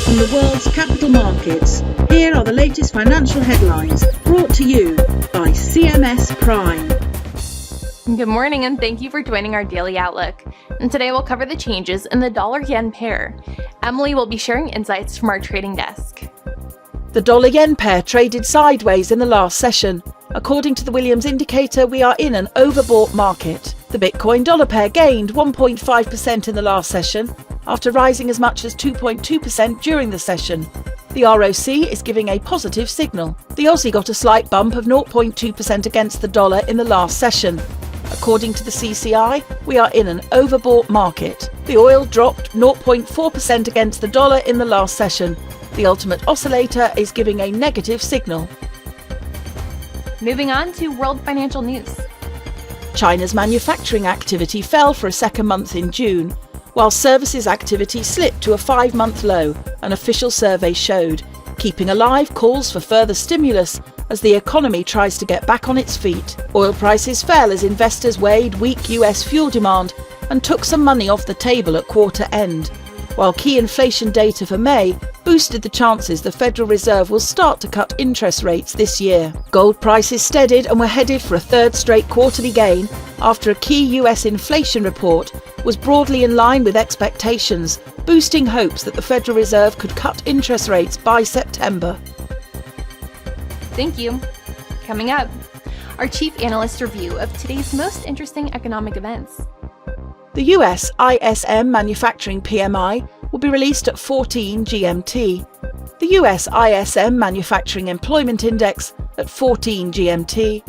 from the world's capital markets. Here are the latest financial headlines brought to you by CMS Prime. Good morning and thank you for joining our Daily Outlook. And today we'll cover the changes in the dollar-yen pair. Emily will be sharing insights from our trading desk. The dollar-yen pair traded sideways in the last session. According to the Williams indicator, we are in an overbought market. The Bitcoin-dollar pair gained 1.5% in the last session, after rising as much as 2.2% during the session. The ROC is giving a positive signal. The Aussie got a slight bump of 0.2% against the dollar in the last session. According to the CCI, we are in an overbought market. The oil dropped 0.4% against the dollar in the last session. The ultimate oscillator is giving a negative signal. Moving on to world financial news. China's manufacturing activity fell for a second month in June, while services activity slipped to a 5-month low, an official survey showed, keeping alive calls for further stimulus as the economy tries to get back on its feet. Oil prices fell as investors weighed weak US fuel demand and took some money off the table at quarter end, while key inflation data for May boosted the chances the Federal Reserve will start to cut interest rates this year. Gold prices steadied and were headed for a third straight quarterly gain after a key US inflation report was broadly in line with expectations, boosting hopes that the Federal Reserve could cut interest rates by September. Thank you. Coming up, our chief analyst review of today's most interesting economic events. The US ISM manufacturing PMI will be released at 14 GMT. The US ISM manufacturing employment index at 14 GMT.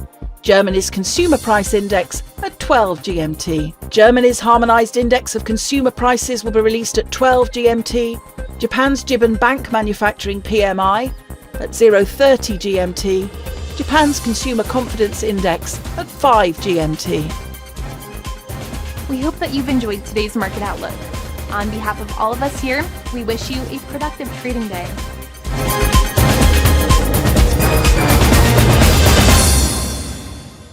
Germany's consumer price index at 12 GMT. Germany's harmonized index of consumer prices will be released at 12 GMT. Japan's Jibun Bank manufacturing PMI at 0:30 GMT. Japan's consumer confidence index at 5 GMT. We hope that you've enjoyed today's market outlook. On behalf of all of us here, we wish you a productive trading day.